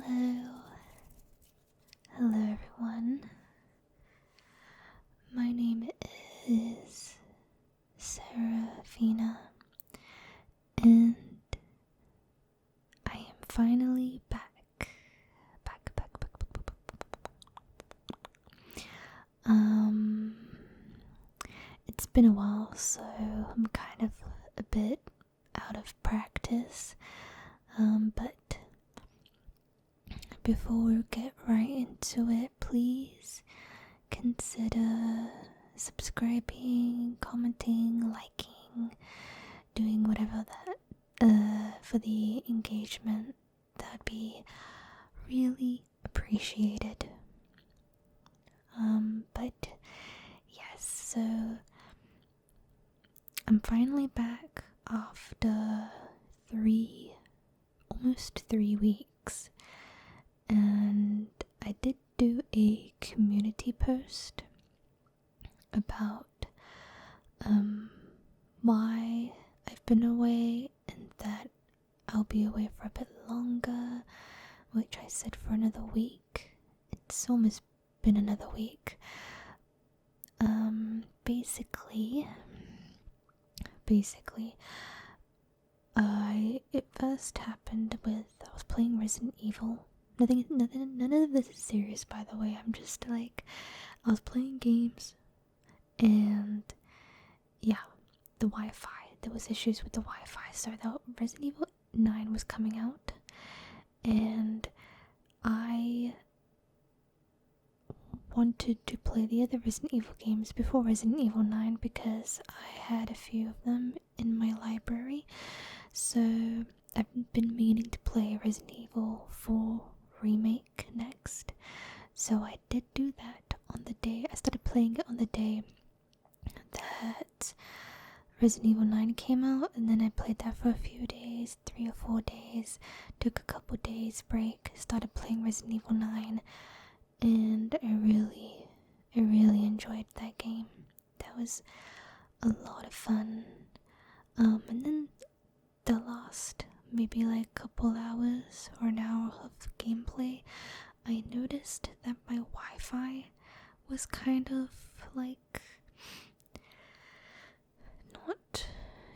Hello. Hello everyone. My name is Serafina and I am finally back. It's been a while, so I'm kind of a bit out of practice. But before we get right into it, please consider subscribing, commenting, liking, doing whatever that for the engagement. That'd be really appreciated. But yes, so I'm finally back after almost 3 weeks, and I did do a community post about why I've been away and that I'll be away for a bit longer, which I said for another week. It's almost been another week. Basically, it first happened with I was playing Resident Evil. None of this is serious, by the way. I'm just like, I was playing games, and yeah, the Wi-Fi. There was issues with the Wi-Fi, so the Resident Evil 9 was coming out, and I wanted to play the other Resident Evil games before Resident Evil 9 because I had a few of them in my library. So I've been meaning to play Resident Evil 4 Remake next. So I did do that on the day. I started playing it on the day that Resident Evil 9 came out, and then I played that for a few days, 3 or 4 days, took a couple days break, started playing Resident Evil 9, and I really enjoyed that game. That was a lot of fun. And then the last maybe like couple hours or an hour of gameplay, I noticed that my Wi-Fi was kind of like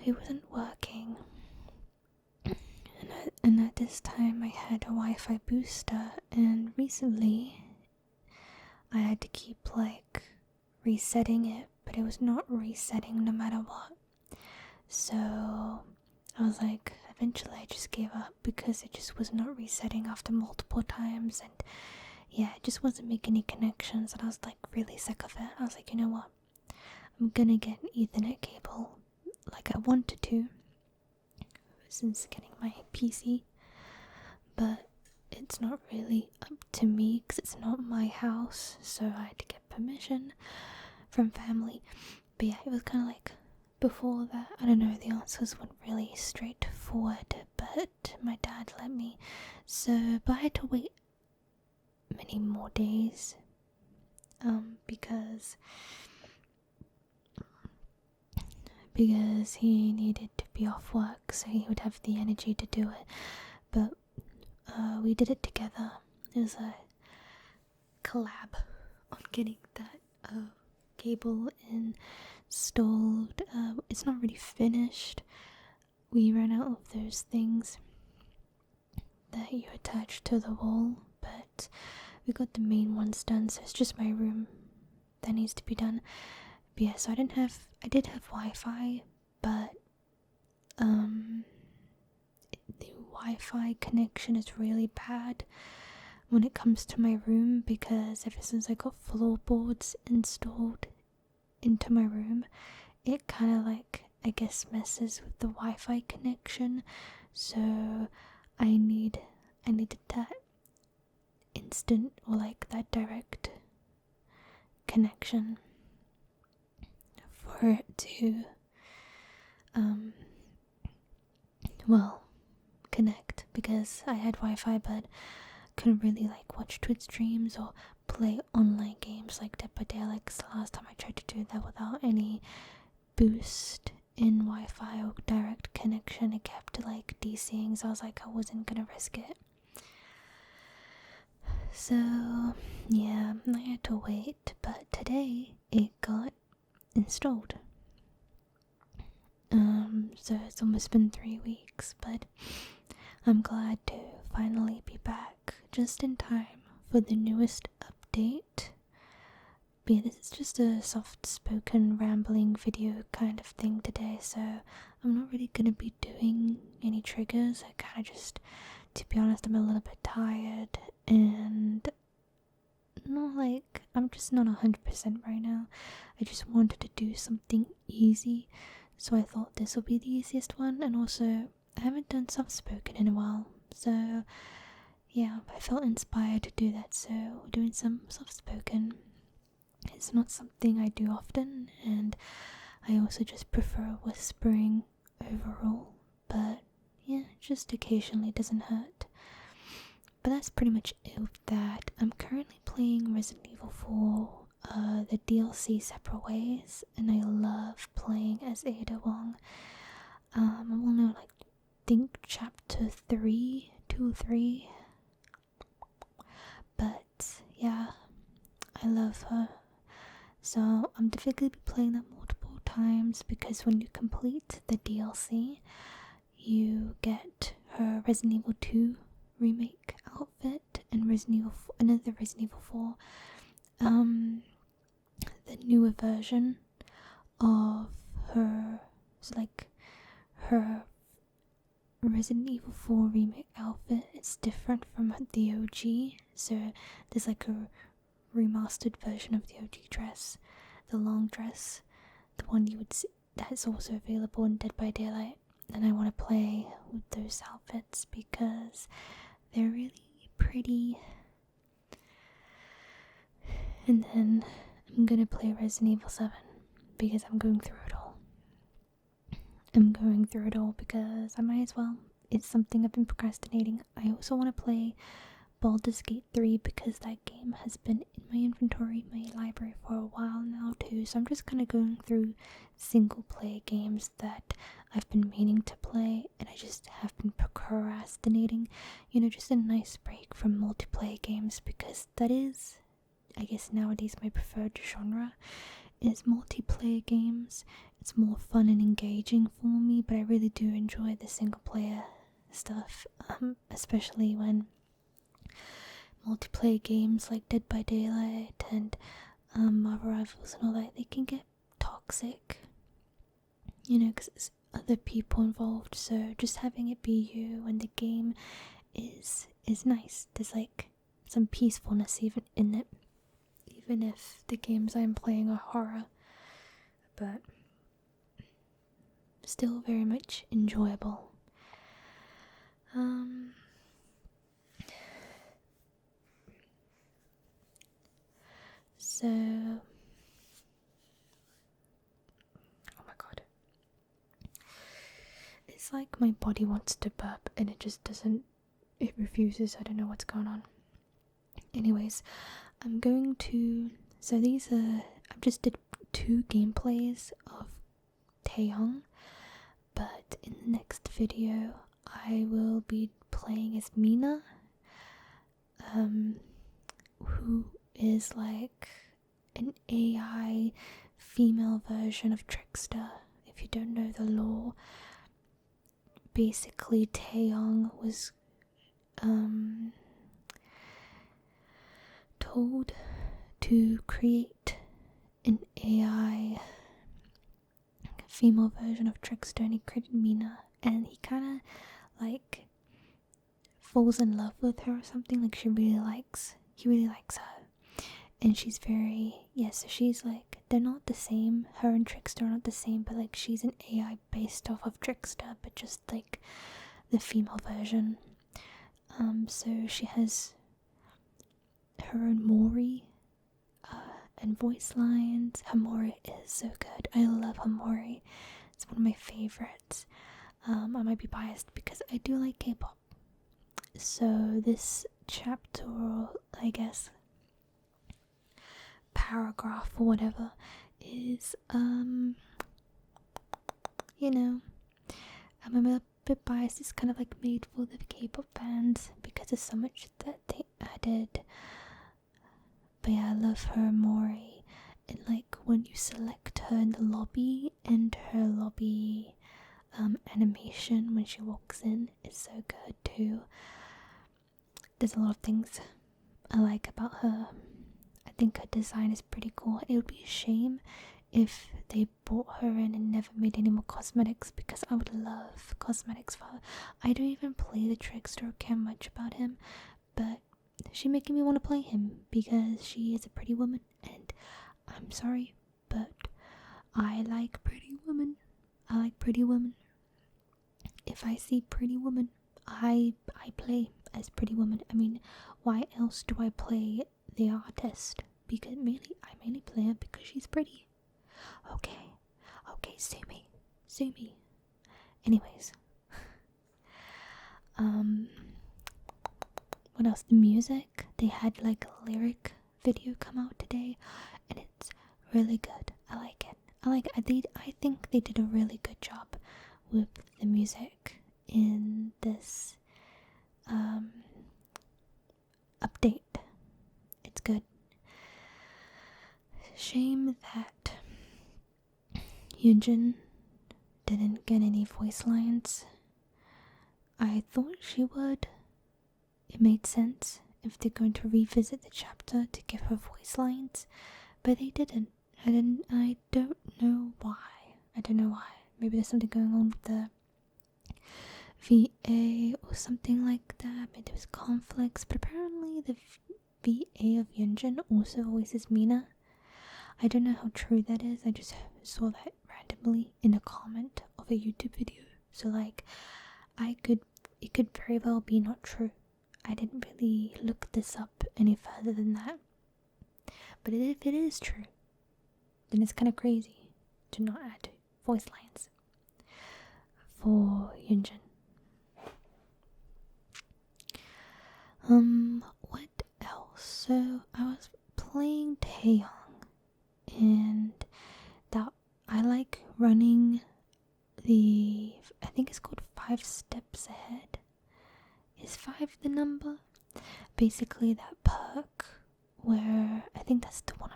it wasn't working. And at this time I had a Wi-Fi booster, and recently I had to keep like resetting it, but it was not resetting no matter what. So I was like, eventually I just gave up because it just was not resetting after multiple times, and yeah, it just wasn't making any connections, and I was like really sick of it. I was like, you know what, I'm gonna get an Ethernet cable like I wanted to since getting my PC, but it's not really up to me because it's not my house, so I had to get permission from family. But yeah, it was kind of like, before that, I don't know, the answers weren't really straightforward, but my dad let me, but I had to wait many more days, because he needed to be off work so he would have the energy to do it. But we did it together. It was a collab on getting that cable installed. It's not really finished. We ran out of those things that you attach to the wall, but we got the main ones done, so it's just my room that needs to be done. But yeah, so I did have Wi-Fi, but the Wi-Fi connection is really bad when it comes to my room, because ever since I got floorboards installed into my room, it kind of like, I guess, messes with the Wi-Fi connection. So I needed that instant or like that direct connection for it to connect, because I had Wi-Fi but couldn't really like watch Twitch streams or play online games like Dead by Daylight. The last time I tried to do that without any boost in Wi-Fi or direct connection, it kept like DCing, so I was like, I wasn't gonna risk it. So, yeah, I had to wait, but today it got installed. So it's almost been 3 weeks, but I'm glad to finally be back just in time for the newest update. But yeah, this is just a soft-spoken rambling video kind of thing today, so I'm not really gonna be doing any triggers. I kind of just, to be honest, I'm a little bit tired and I'm just not 100% right now. I just wanted to do something easy, so I thought this will be the easiest one. And also, I haven't done soft spoken in a while, so yeah, I felt inspired to do that. So we're doing some soft spoken. It's not something I do often, and I also just prefer whispering overall. But yeah, just occasionally doesn't hurt. But that's pretty much it with that. I'm currently playing Resident Evil 4, the DLC Separate Ways, and I love playing as Ada Wong. I'm only on, think chapter 3, 2 or 3. But yeah, I love her. So I'm definitely be playing that multiple times, because when you complete the DLC, you get her Resident Evil 2 remake outfit and another Resident Evil 4, the newer version of her, her Resident Evil 4 remake outfit is different from the OG, so there's a remastered version of the OG dress, the long dress, the one you would see that's also available in Dead by Daylight, and I want to play with those outfits because they're really pretty. And then I'm gonna play Resident Evil 7 because I'm going through it all. Because I might as well. It's something I've been procrastinating. I also want to play Baldur's Gate 3 because that game has been in my inventory, my library for a while now too. So I'm just kind of going through single player games that I've been meaning to play, and I just have been procrastinating. Just a nice break from multiplayer games, because that is, I guess nowadays, my preferred genre is multiplayer games. It's more fun and engaging for me, but I really do enjoy the single player stuff, especially when multiplayer games like Dead by Daylight and Marvel Rivals and all that, they can get toxic, because it's other people involved. So just having it be you when the game is nice. There's some peacefulness even in it, even if the games I'm playing are horror, but still very much enjoyable. So, oh my god, it's like my body wants to burp and it just doesn't, it refuses. I don't know what's going on. Anyways, I'm going to, so these are, I've just did 2 gameplays of Tae-young, but in the next video I will be playing as Mina, who is an AI female version of Trickster. If you don't know the lore, basically Tae-young was told to create an AI female version of Trickster, and he created Mina, and he kind of falls in love with her or something. He really likes her, and she's very, so she's they're not the same. Her and Trickster are not the same, but she's an AI based off of Trickster, but just the female version. So she has her own Mori and voice lines. Her Mori is so good. I love her Mori. It's one of my favorites. I might be biased because I do like K-pop. So this chapter, or I guess paragraph or whatever, is I'm a bit biased. It's kind of made for the K-pop bands because there's so much that added. But yeah, I love her Mori. And like when you select her in the lobby, and her lobby animation when she walks in is so good too. There's a lot of things I like about her. I think her design is pretty cool. It would be a shame if they brought her in and never made any more cosmetics, because I would love cosmetics for her. I don't even play the trickster or care much about him, but she's making me want to play him because she is a pretty woman, and I'm sorry, but I like pretty women. I like pretty women. If I see pretty woman, I play as pretty woman. I mean, why else do I play the artist? Because I mainly play her because she's pretty. Okay, sue me. Anyways, what else? The music. They had like a lyric video come out today, and it's really good. I like it. I think they did a really good job with the music in this update. It's good. Shame that Yunjin didn't get any voice lines. I thought she would. It made sense if they're going to revisit the chapter to give her voice lines, but they didn't. I don't know why. Maybe there's something going on with the VA or something like that. Maybe there was conflicts, but apparently the VA of Yunjin also voices Mina. I don't know how true that is. I just saw that randomly in a comment of a YouTube video. So like, it could very well be not true. I didn't really look this up any further than that. But if it is true, then it's kind of crazy to not add voice lines for Yunjin. What else? So I was playing Tae-young, and that I like running I think it's called 5 steps ahead. Is 5 the number? Basically that perk where I think that's the one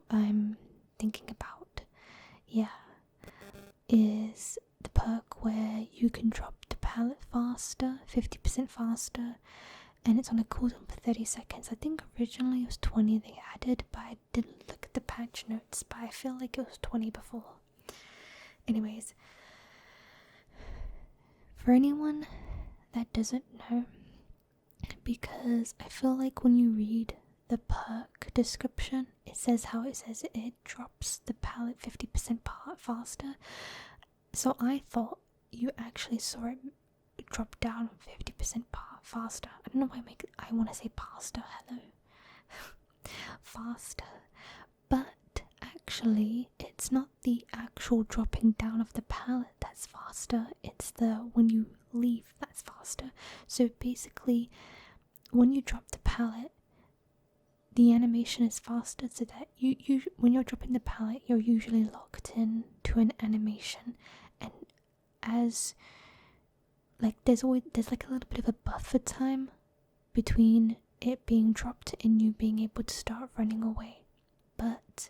I'm thinking about. Yeah, is the perk where you can drop the pallet faster, 50% faster, and it's on a cooldown for 30 seconds. I think originally it was 20 they added, but I didn't look at the patch notes, but I feel like it was 20 before. Anyways, for anyone that doesn't know, because I feel like when you read the perk description, it says it drops the pallet 50% faster. So I thought you actually saw it drop down 50% faster. I don't know why I want to say pasta. Hello. Faster. But actually, it's not the actual dropping down of the pallet that's faster. It's the when you leave that's faster. So basically, when you drop the pallet, the animation is faster, so that you when you're dropping the pallet, you're usually locked in to an animation, and as like there's like a little bit of a buffer time between it being dropped and you being able to start running away. But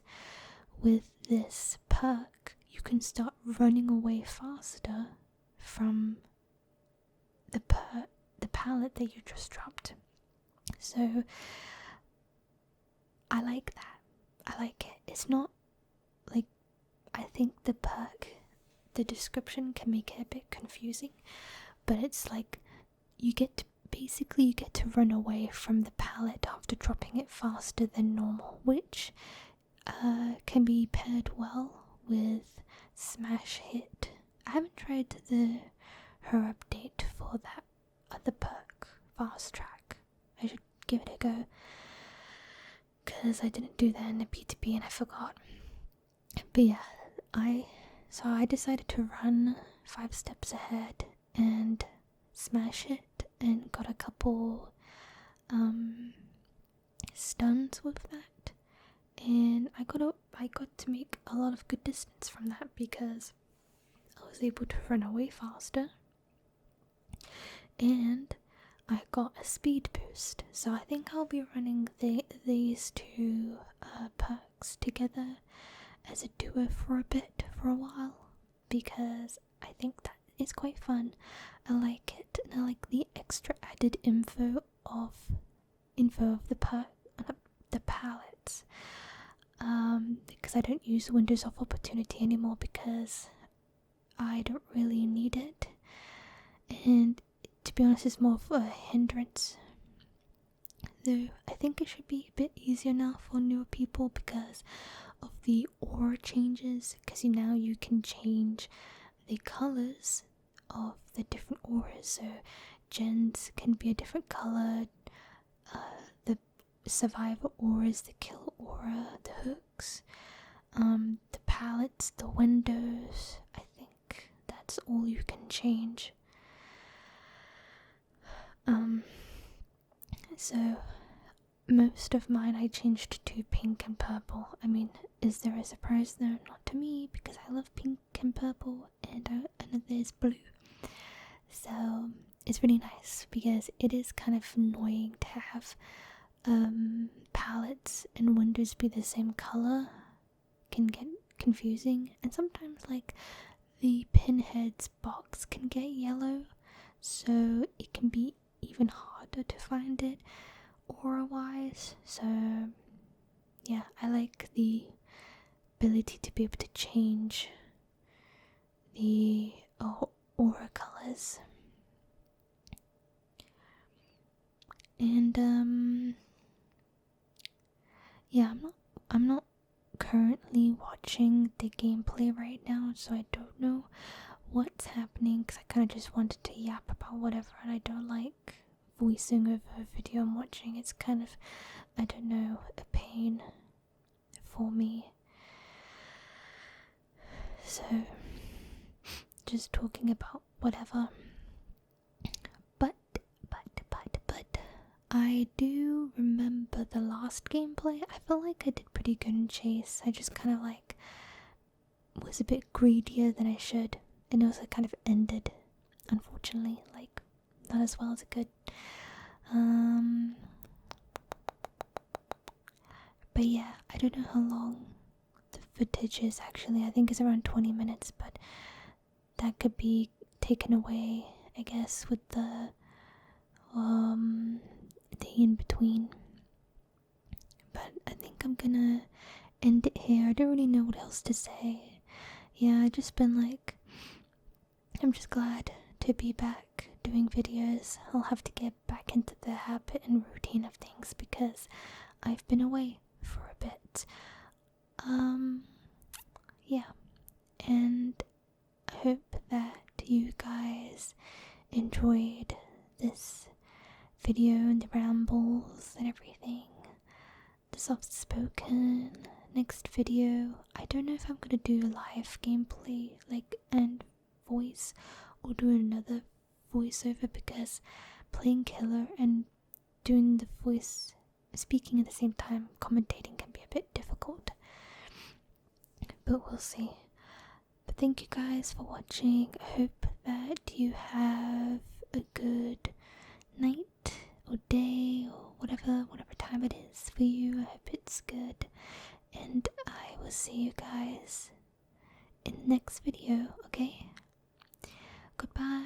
with this perk, you can start running away faster from the pallet that you just dropped. So I like that. I like it. It's not like, I think the perk, the description can make it a bit confusing, but it's like you get to run away from the pallet after dropping it faster than normal, which can be paired well with Smash Hit. I haven't tried her update for that other perk, Fast Track. I should give it a go, because I didn't do that in the P2P and I forgot. But yeah, I decided to run 5 steps ahead and smash it, and got a couple stuns with that, and I got to make a lot of good distance from that because I was able to run away faster, and I got a speed boost, so I think I'll be running these two perks together as a duo for a while, because I think that is quite fun. I like it, and I like the extra added info of the palettes. Because I don't use Windows of Opportunity anymore because I don't really need it, and to be honest, it's more of a hindrance. Though I think it should be a bit easier now for newer people because of the aura changes, because now you can change the colors of the different auras. So Jen's can be a different color, the survivor auras, the kill aura, the hooks, the palettes, the windows. I think that's all you can change. So most of mine I changed to pink and purple. I mean, is there a surprise? No, not to me, because I love pink and purple, and there's blue. So it's really nice because it is kind of annoying to have palettes and windows be the same color. Can get confusing, and sometimes like the pinhead's box can get yellow, so it can be even harder to find it aura wise. So yeah, I like the ability to be able to change the aura colors. And yeah, I'm not currently watching the gameplay right now, so I don't know what's happening, because I kind of just wanted to yap about whatever, and I don't like voicing over a video I'm watching. It's kind of, I don't know, a pain for me. So just talking about whatever. But I do remember the last gameplay. I felt like I did pretty good in Chase. I just kind of like was a bit greedier than I should, and it was like kind of ended, unfortunately, like not as well as it could. But yeah, I don't know how long the footage is actually. I think it's around 20 minutes, but that could be taken away, I guess, with the in between. But I think I'm gonna end it here. I don't really know what else to say. Yeah, I just been like, I'm just glad to be back doing videos. I'll have to get back into the habit and routine of things because I've been away for a bit. Yeah, and I hope that you guys enjoyed this video and the rambles and everything. The soft spoken. Next video, I don't know if I'm gonna do live gameplay and voice, or do another voiceover, because playing killer and doing the voice, speaking at the same time, commentating can be a bit difficult. But we'll see. But thank you guys for watching. I hope that you have a good night or day or whatever time it is for you. I hope it's good, and I will see you guys in the next video. Okay, goodbye.